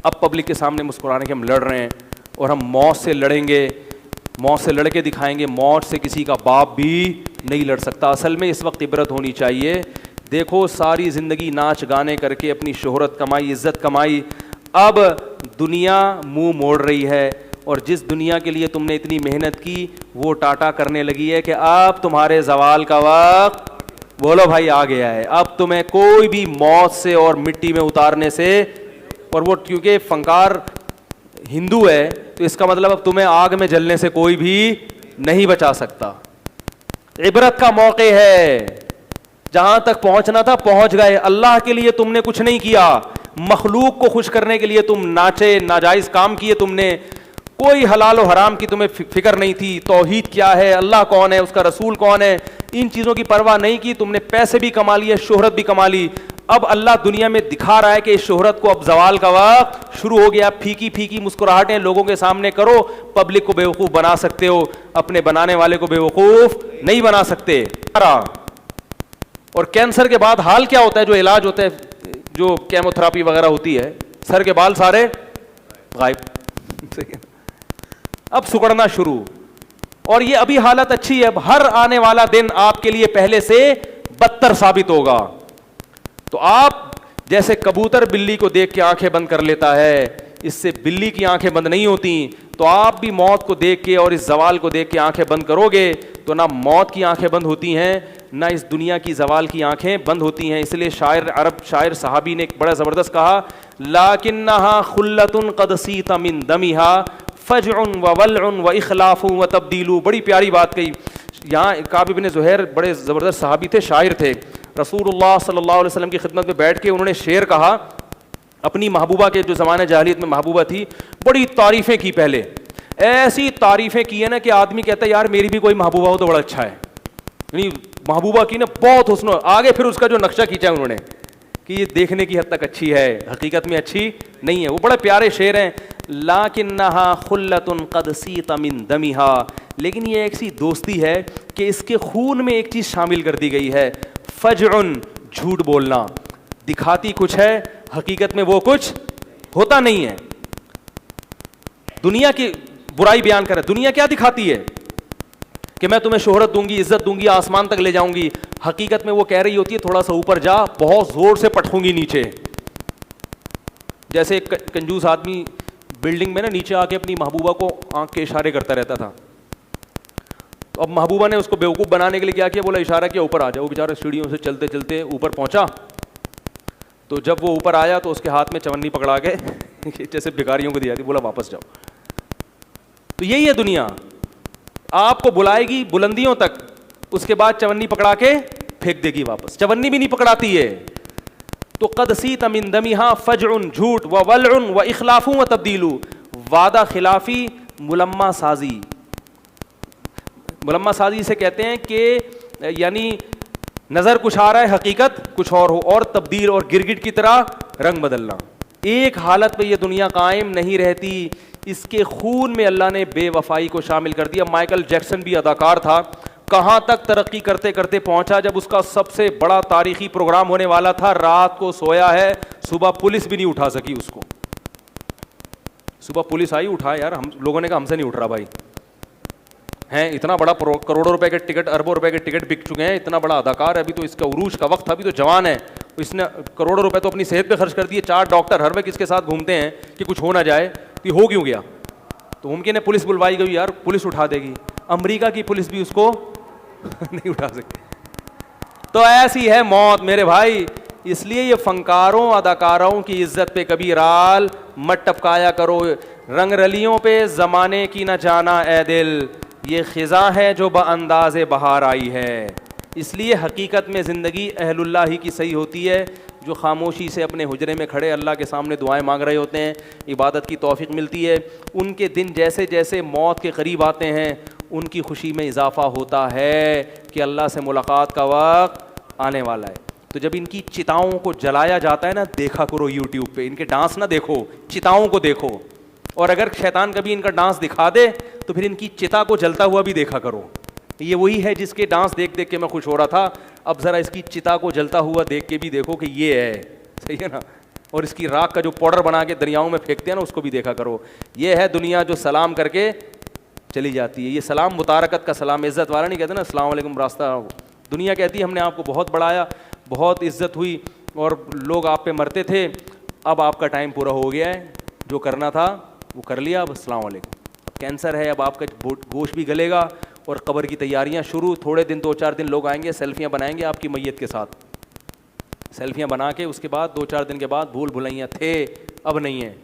अब पब्लिक के सामने मुस्कुराने के हम लड़ रहे हैं और हम मौत से लड़ेंगे, मौत से लड़के दिखाएंगे। मौत से किसी का बाप भी नहीं लड़ सकता। असल में इस वक्त इबरत होनी चाहिए। देखो सारी ज़िंदगी नाच गाने करके अपनी शोहरत कमाई, इज़्ज़त कमाई, अब दुनिया मुंह मोड़ रही है और जिस दुनिया के लिए तुमने इतनी मेहनत की वो टाटा करने लगी है कि अब तुम्हारे जवाल का वक्त, बोलो भाई, आ गया है। अब तुम्हें कोई भी मौत से और मिट्टी में उतारने से, और वो क्योंकि फंकार हिंदू है तो इसका मतलब अब तुम्हें आग में जलने से कोई भी नहीं बचा सकता। इबरत का मौके है, जहां तक पहुंचना था पहुंच गए। अल्लाह के लिए तुमने कुछ नहीं किया, मखलूक को खुश करने के लिए तुम नाचे, नाजायज काम किए तुमने, कोई हलाल और हराम की तुम्हें फिक्र नहीं थी। तौहीद क्या है, अल्लाह कौन है, उसका रसूल कौन है, इन चीज़ों की परवाह नहीं की। तुमने पैसे भी कमा लिए, शोहरत भी कमा ली। अब अल्लाह दुनिया में दिखा रहा है कि इस शोहरत को अब जवाल का वक्त शुरू हो गया। फीकी फीकी मुस्कुराहटें लोगों के सामने करो, पब्लिक को बेवकूफ़ बना सकते हो, अपने बनाने वाले को बेवकूफ़ नहीं बना सकते। और कैंसर के बाद हाल क्या होता है, जो इलाज होता है, जो केमोथेरापी वगैरह होती है, सर के बाल सारे गायब, अब सुकड़ना शुरू। और ये अभी हालत अच्छी है, अब हर आने वाला दिन आपके लिए पहले से बदतर साबित होगा। तो आप जैसे कबूतर बिल्ली को देख के आंखें बंद कर लेता है, इससे बिल्ली की आंखें बंद नहीं होती, तो आप भी मौत को देख के और इस जवाल को देख के आंखें बंद करोगे तो ना मौत की आंखें बंद होती हैं, ना इस दुनिया की जवाल की आंखें बंद होती हैं। इसलिए शायर, अरब शायर सहाबी ने एक बड़ा ज़बरदस्त कहा, लाकिन्नहा खुल्लतुन क़द सीता मिन दमिहा फजउन व वलउन व इखलाफु व तब्दीलु। बड़ी प्यारी बात कही। यहाँ काब इब्न ज़ुहैर बड़े ज़बरदस्त सहाबी थे, शायर थे। रसूलुल्लाह सल्लल्लाहु अलैहि वसल्लम की खिदमत में बैठ के उन्होंने शेर कहा, अपनी महबूबा के, जो ज़माने जाहिलियत में महबूबा थी, बड़ी तारीफ़ें की। पहले ऐसी तारीफ़ें की है ना कि आदमी कहता है यार मेरी भी कोई महबूबा हो तो बड़ा अच्छा है। यानी महबूबा की ना बहुत हुस्न। आगे फिर उसका जो नक्शा खींचा उन्होंने कि ये देखने की हद तक अच्छी है, हकीकत में अच्छी नहीं है। वो बड़े प्यारे शेर हैं, लाकिन्नहा खुल्लतुन क़द सीता मिन दमिहा। लेकिन ये ऐसी दोस्ती है कि इसके खून में एक चीज़ शामिल कर दी गई है, फजउन, झूठ बोलना। दिखाती कुछ है, हकीकत में वो कुछ होता नहीं है। दुनिया की बुराई बयान कर, दुनिया क्या दिखाती है कि मैं तुम्हें शोहरत दूंगी, इज्जत दूंगी, आसमान तक ले जाऊंगी। हकीकत में वो कह रही होती है थोड़ा सा ऊपर जा, बहुत जोर से पटकूंगी नीचे। जैसे एक कंजूस आदमी बिल्डिंग में ना नीचे आके अपनी महबूबा को आंख के इशारे करता रहता था। तो अब महबूबा ने उसको बेवकूफ़ बनाने के लिए क्या किया, बोला इशारा किया ऊपर आ जाओ। बेचारा सीढ़ियों से चलते चलते ऊपर पहुंचा। तो जब वो ऊपर आया तो उसके हाथ में चवन्नी पकड़ा के जैसे भिखारियों को दिया थी, बोला वापस जाओ। तो यही है दुनिया, आपको बुलाएगी बुलंदियों तक, उसके बाद चवन्नी पकड़ा के फेंक देगी वापस। चवन्नी भी नहीं पकड़ाती है। तो क़द सीता मिन दमिहा फजउन, झूठ, व वलउन व इखलाफु व तब्दीलु, वादा खिलाफी, मुलम्मा साजी। मुलम्मा साजी से कहते हैं कि यानी नज़र कुछ आ रहा है, हकीकत कुछ और हो, और तब्दील और गिरगिट की तरह रंग बदलना। एक हालत पे ये दुनिया कायम नहीं रहती। इसके खून में अल्लाह ने बेवफाई को शामिल कर दिया। माइकल जैक्सन भी अदाकार था, कहाँ तक तरक्की करते करते पहुंचा, जब उसका सबसे बड़ा तारीखी प्रोग्राम होने वाला था, रात को सोया है, सुबह पुलिस भी नहीं उठा सकी उसको। सुबह पुलिस आई, उठा यार, हम लोगों ने कहा हमसे नहीं उठ रहा भाई, हैं इतना बड़ा करोड़ों रुपए के टिकट, अरबों रुपए के टिकट बिक चुके हैं, इतना बड़ा अदाकार है, अभी तो इसका उरूज का वक्त था, अभी तो जवान है, इसने करोड़ों रुपए तो अपनी सेहत पे खर्च कर दिए। 4 डॉक्टर हर वक्त इसके साथ घूमते हैं कि कुछ हो ना जाए, तो ये हो क्यों गया? तो मुमकिन है पुलिस बुलवाई गई, यार पुलिस उठा देगी। अमेरिका की पुलिस भी उसको नहीं उठा सकती। तो ऐसी है मौत मेरे भाई। इसलिए ये फनकारों अदाकारों की इज्जत पे कभी राल मत टपकाया करो। रंग रलियों पे ज़माने की न जाना ए दिल, ये ख़िज़ा है जो बअंदाज़े बहार आई है। इसलिए हकीकत में ज़िंदगी अहलुल्लाह ही की सही होती है, जो खामोशी से अपने हुजरे में खड़े अल्लाह के सामने दुआएं मांग रहे होते हैं, इबादत की तौफीक मिलती है। उनके दिन जैसे जैसे मौत के करीब आते हैं, उनकी खुशी में इजाफ़ा होता है कि अल्लाह से मुलाकात का वक्त आने वाला है। तो जब इनकी चिताओं को जलाया जाता है ना, देखा करो यूट्यूब पे, इनके डांस ना देखो, चिताओं को देखो। और अगर शैतान कभी इनका डांस दिखा दे तो फिर इनकी चिता को जलता हुआ भी देखा करो। ये वही है जिसके डांस देख देख के मैं खुश हो रहा था, अब ज़रा इसकी चिता को जलता हुआ देख के भी देखो कि ये है, सही है ना। और इसकी राख का जो पाउडर बना के दरियाओं में फेंकते हैं ना, उसको भी देखा करो। ये है दुनिया जो सलाम करके चली जाती है। ये सलाम मुतारकत का सलाम, इज़्ज़त वाला नहीं कहते ना अस्सलाम वालेकुम रास्ता। दुनिया कहती है हमने आपको बहुत बढ़ाया, बहुत इज्जत हुई और लोग आप पे मरते थे, अब आपका टाइम पूरा हो गया है, जो करना था वो कर लिया, अब अस्सलाम वालेकुम। अब कैंसर है, अब आपका गोश्त भी गलेगा और कब्र की तैयारियां शुरू। थोड़े दिन 2-4 दिन लोग आएंगे, सेल्फियां बनाएंगे आपकी मैयत के साथ, सेल्फियां बना के उसके बाद 2-4 दिन के बाद भूल भुलैया थे अब नहीं है।